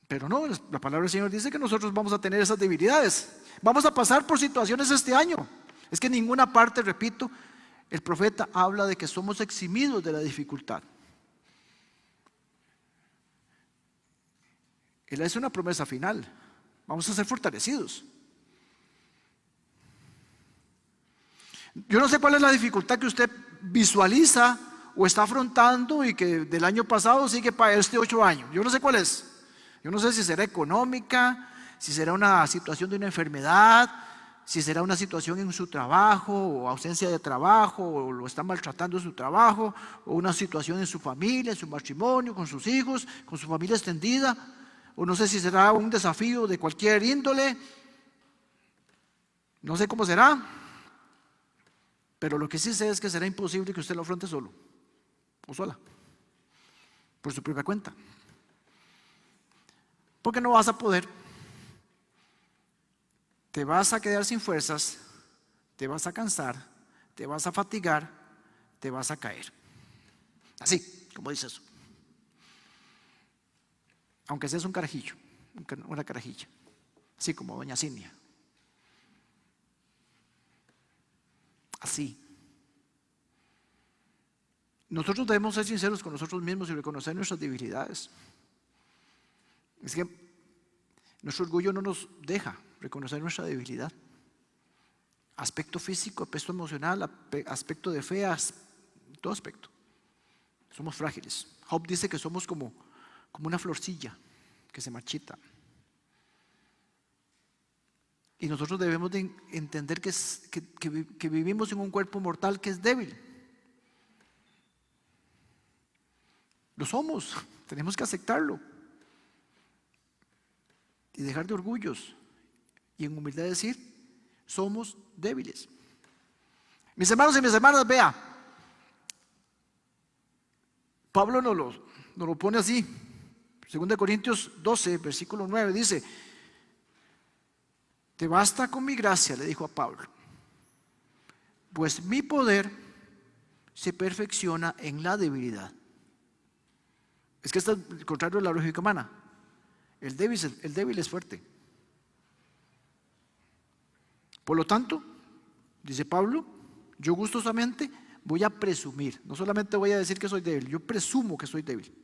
Pero no, la palabra del Señor dice que nosotros vamos a tener esas debilidades. Vamos a pasar por situaciones este año. Es que en ninguna parte, repito, el profeta habla de que somos eximidos de la dificultad. Él hace una promesa final. Vamos a ser fortalecidos. Yo no sé cuál es la dificultad que usted visualiza o está afrontando y que del año pasado sigue para este 8 años. Yo no sé cuál es. Yo no sé si será económica, si será una situación de una enfermedad, si será una situación en su trabajo o ausencia de trabajo, o lo están maltratando en su trabajo, o una situación en su familia, en su matrimonio, con sus hijos, con su familia extendida, o no sé si será un desafío de cualquier índole. No sé cómo será, pero lo que sí sé es que será imposible que usted lo afronte solo o sola, por su propia cuenta. Porque no vas a poder. Te vas a quedar sin fuerzas, te vas a cansar, te vas a fatigar, te vas a caer. Así, como dice eso. Aunque seas un carajillo, una carajilla. Así como doña Cinia. Así. Nosotros debemos ser sinceros con nosotros mismos y reconocer nuestras debilidades. Es que nuestro orgullo no nos deja reconocer nuestra debilidad. Aspecto físico, aspecto emocional, aspecto de fe, todo aspecto. Somos frágiles. Job dice que somos como una florcilla que se marchita. Y nosotros debemos de entender que vivimos en un cuerpo mortal que es débil. Lo somos, tenemos que aceptarlo. Y dejar de orgullos y en humildad decir, somos débiles. Mis hermanos y mis hermanas, vea, Pablo nos lo pone así. 2 Corintios 12, versículo 9 dice: te basta con mi gracia, le dijo a Pablo, pues mi poder se perfecciona en la debilidad. Es que esto es el contrario de la lógica humana. El débil es fuerte. Por lo tanto, dice Pablo, yo gustosamente voy a presumir. No solamente voy a decir que soy débil, yo presumo que soy débil.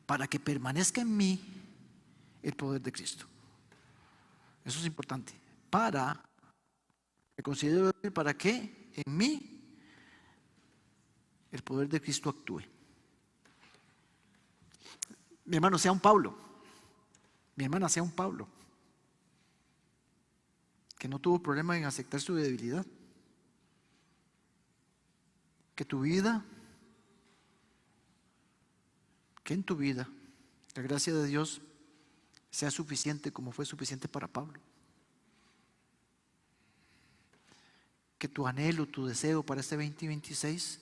Para que permanezca en mí el poder de Cristo. Eso es importante. Me considero débil para que en mí el poder de Cristo actúe. Mi hermano sea un Pablo, mi hermana sea un Pablo, que no tuvo problema en aceptar su debilidad. Que en tu vida la gracia de Dios sea suficiente como fue suficiente para Pablo. Que tu anhelo, tu deseo para este 2026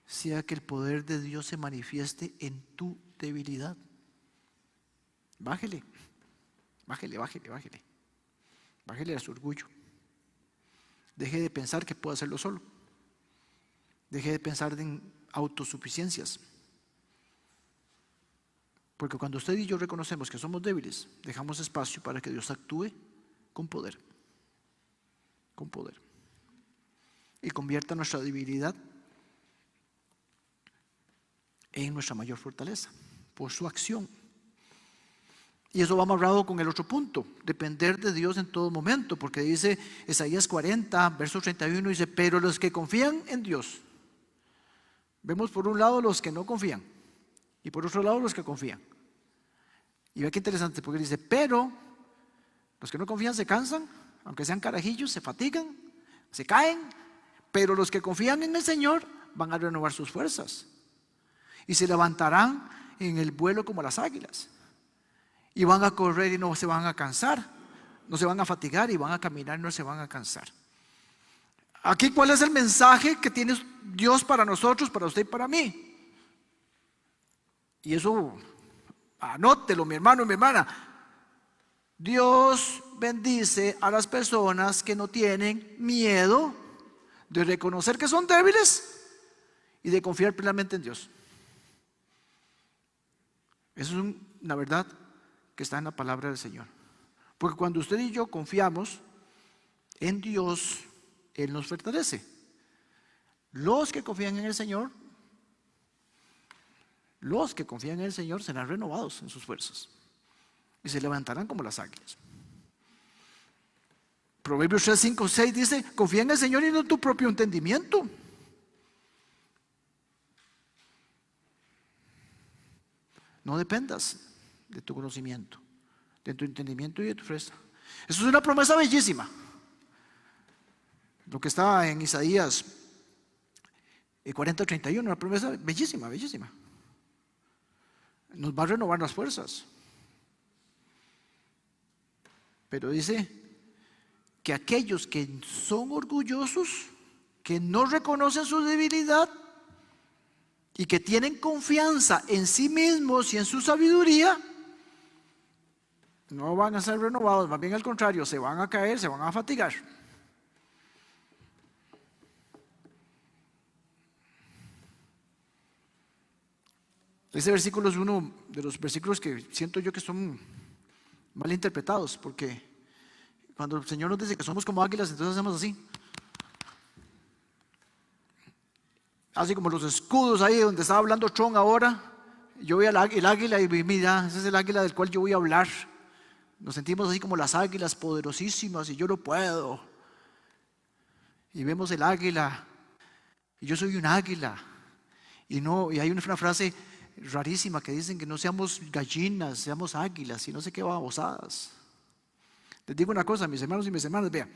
sea que el poder de Dios se manifieste en tu debilidad. Bájele a su orgullo. Deje de pensar que puede hacerlo solo. Deje de pensar en autosuficiencias. Porque cuando usted y yo reconocemos que somos débiles, dejamos espacio para que Dios actúe con poder. Con poder. Y convierta nuestra debilidad en nuestra mayor fortaleza, por su acción. Y eso va amarrado con el otro punto, depender de Dios en todo momento, porque dice Isaías 40, verso 31, dice, pero los que confían en Dios, vemos por un lado los que no confían y por otro lado los que confían. Y ve qué interesante, porque dice, pero los que no confían se cansan, aunque sean carajillos, se fatigan, se caen, pero los que confían en el Señor van a renovar sus fuerzas y se levantarán en el vuelo como las águilas. Y van a correr y no se van a cansar, no se van a fatigar, y van a caminar y no se van a cansar. Aquí, ¿cuál es el mensaje que tiene Dios para nosotros, para usted y para mí? Y eso, anótelo, mi hermano y mi hermana. Dios bendice a las personas que no tienen miedo de reconocer que son débiles y de confiar plenamente en Dios. Eso es una verdad que está en la palabra del Señor. Porque cuando usted y yo confiamos en Dios, Él nos fortalece. Los que confían en el Señor serán renovados en sus fuerzas y se levantarán como las águilas. Proverbios 3, 5, 6 dice, confía en el Señor y no en tu propio entendimiento. No dependas de tu conocimiento, de tu entendimiento y de tu fuerza. Eso es una promesa bellísima. Lo que está en Isaías 40, 31, una promesa bellísima, bellísima. Nos va a renovar las fuerzas. Pero dice que aquellos que son orgullosos, que no reconocen su debilidad y que tienen confianza en sí mismos y en su sabiduría, no van a ser renovados, más bien al contrario, se van a caer, se van a fatigar. Ese versículo es uno de los versículos que siento yo que son mal interpretados, porque cuando el Señor nos dice que somos como águilas, entonces hacemos así como los escudos ahí donde estaba hablando Tron ahora. Yo vi el águila y vi, mira, ese es el águila del cual yo voy a hablar. Nos sentimos así como las águilas poderosísimas y yo no puedo. Y vemos el águila y yo soy un águila. Y hay una frase rarísima que dicen que no seamos gallinas, seamos águilas y no sé qué babosadas. Les digo una cosa, mis hermanos y mis hermanas, vean,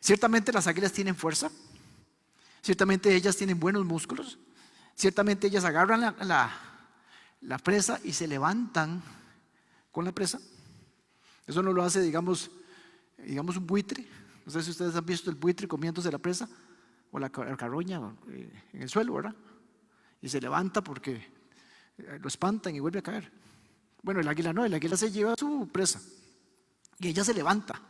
ciertamente las águilas tienen fuerza, ciertamente ellas tienen buenos músculos, ciertamente ellas agarran la presa y se levantan con la presa. Eso no lo hace, digamos un buitre. No sé si ustedes han visto el buitre comiéndose la presa o la carroña en el suelo, ¿verdad? Y se levanta porque lo espantan y vuelve a caer. Bueno, el águila no, el águila se lleva a su presa y ella se levanta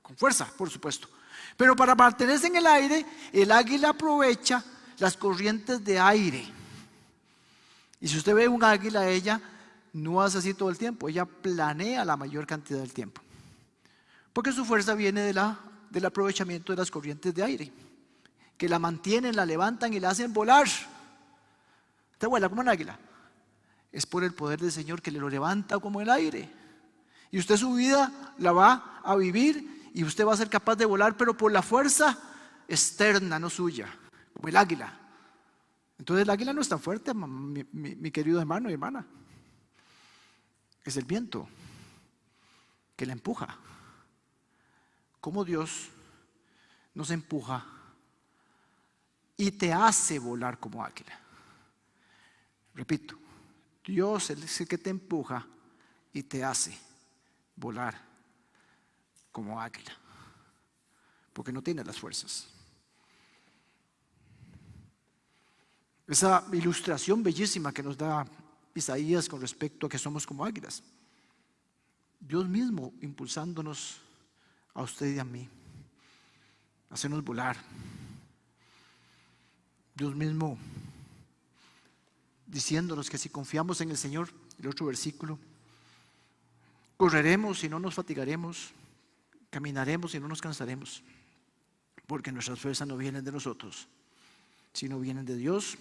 con fuerza, por supuesto. Pero para mantenerse en el aire, el águila aprovecha las corrientes de aire. Y si usted ve un águila, ella no hace así todo el tiempo, ella planea la mayor cantidad del tiempo, porque su fuerza viene del aprovechamiento de las corrientes de aire, que la mantienen, la levantan y la hacen volar. Usted vuela como un águila, es por el poder del Señor que le lo levanta como el aire. Y usted su vida la va a vivir y usted va a ser capaz de volar, pero por la fuerza externa, no suya, como el águila. Entonces el águila no es tan fuerte, mi querido hermano y hermana. Es el viento que la empuja. Como Dios nos empuja y te hace volar como águila. Repito, Dios es el que te empuja y te hace volar como águila, porque no tiene las fuerzas. Esa ilustración bellísima que nos da Isaías con respecto a que somos como águilas. Dios mismo impulsándonos a usted y a mí, a hacernos volar. Dios mismo diciéndonos que si confiamos en el Señor, el otro versículo, correremos y no nos fatigaremos, caminaremos y no nos cansaremos, porque nuestras fuerzas no vienen de nosotros, sino vienen de Dios,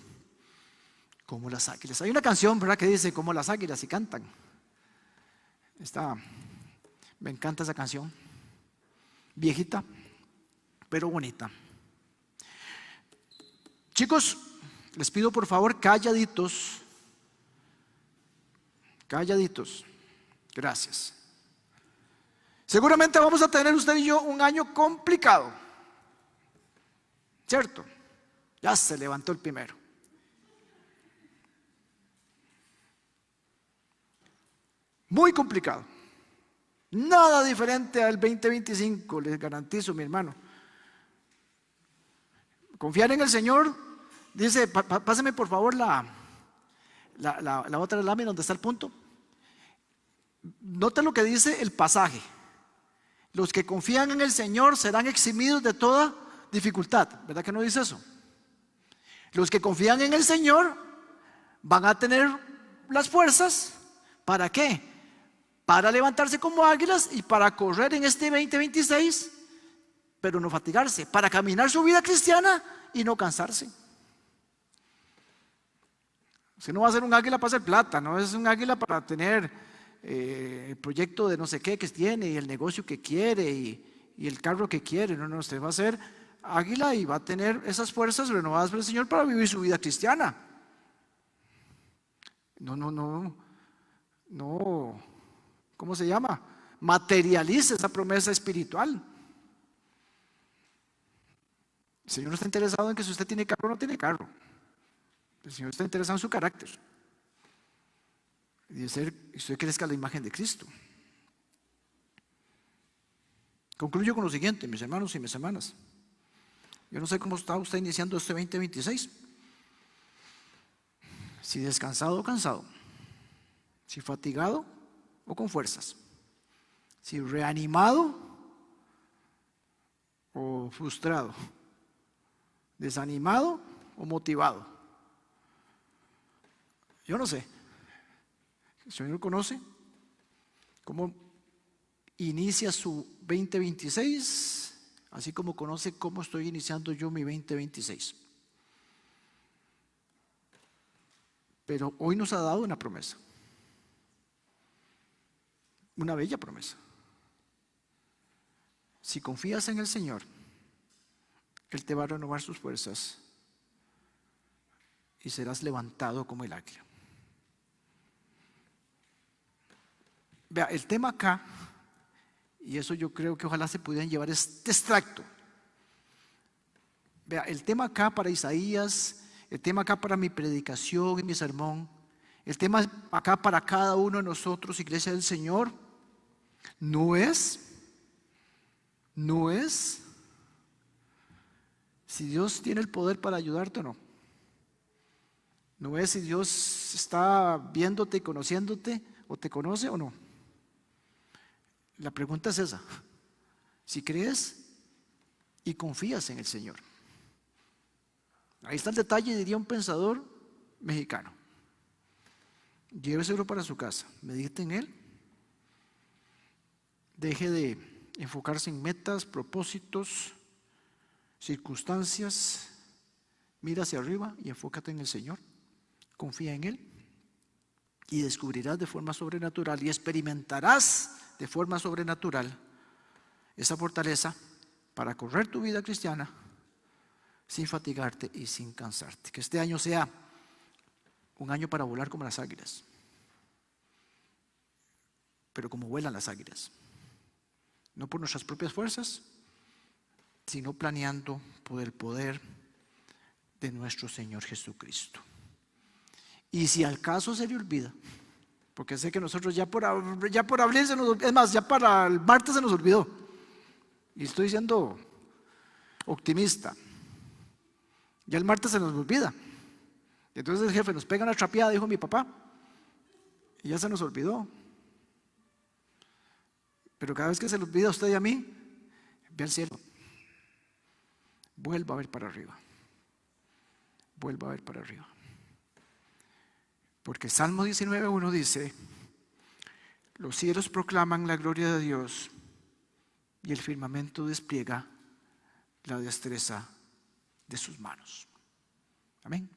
como las águilas. Hay una canción, ¿verdad?, que dice como las águilas y cantan. Me encanta esa canción, viejita, pero bonita. Chicos, les pido por favor calladitos. Calladitos. Gracias. Seguramente vamos a tener usted y yo un año complicado, ¿cierto? Ya se levantó el primero. Muy complicado. Nada diferente al 2025, les garantizo, mi hermano. Confiar en el Señor. Dice, páseme por favor la otra lámina donde está el punto. Nota lo que dice el pasaje. Los que confían en el Señor serán eximidos de toda dificultad. ¿Verdad que no dice eso? Los que confían en el Señor van a tener las fuerzas. ¿Para qué? Para levantarse como águilas y para correr en este 2026, pero no fatigarse. Para caminar su vida cristiana y no cansarse. Usted no va a ser un águila para hacer plata, no es un águila para tener el proyecto de no sé qué que tiene y el negocio que quiere y el carro que quiere. No, usted va a ser águila y va a tener esas fuerzas renovadas por el Señor para vivir su vida cristiana. No, ¿cómo se llama? Materialice esa promesa espiritual. El Señor no está interesado en que si usted tiene carro o no tiene carro. El Señor está interesado en su carácter y de ser, usted crezca a la imagen de Cristo. Concluyo con lo siguiente, mis hermanos y mis hermanas. Yo no sé cómo está usted iniciando este 2026. Si descansado o cansado, si fatigado o con fuerzas, si reanimado o frustrado, desanimado o motivado. Yo no sé. El Señor conoce cómo inicia su 2026, así como conoce cómo estoy iniciando yo mi 2026. Pero hoy nos ha dado una promesa, una bella promesa. Si confías en el Señor, Él te va a renovar sus fuerzas y serás levantado como el águila. Vea, el tema acá, y eso yo creo que ojalá se pudieran llevar este extracto. Vea, el tema acá para Isaías, el tema acá para mi predicación y mi sermón, el tema acá para cada uno de nosotros, Iglesia del Señor, no es si Dios tiene el poder para ayudarte o no. No es si Dios está viéndote y conociéndote o te conoce o no. La pregunta es esa: si crees y confías en el Señor. Ahí está el detalle, diría un pensador mexicano. Lléveselo para su casa, medite en él, deje de enfocarse en metas, propósitos, circunstancias, mira hacia arriba y enfócate en el Señor, confía en Él y descubrirás de forma sobrenatural y experimentarás de forma sobrenatural esa fortaleza para correr tu vida cristiana sin fatigarte y sin cansarte. Que este año sea un año para volar como las águilas, pero como vuelan las águilas, no por nuestras propias fuerzas, sino planeando por el poder de nuestro Señor Jesucristo. Y si al caso se le olvida, porque sé que nosotros ya por abril se nos olvidó, es más, ya para el martes se nos olvidó, y estoy siendo optimista, ya el martes se nos olvida. Entonces el jefe nos pega una trapeada, dijo mi papá, y ya se nos olvidó. Pero cada vez que se le olvida a usted y a mí, ve al cielo, vuelva a ver para arriba, vuelva a ver para arriba. Porque Salmo 19:1 dice: los cielos proclaman la gloria de Dios y el firmamento despliega la destreza de sus manos. Amén.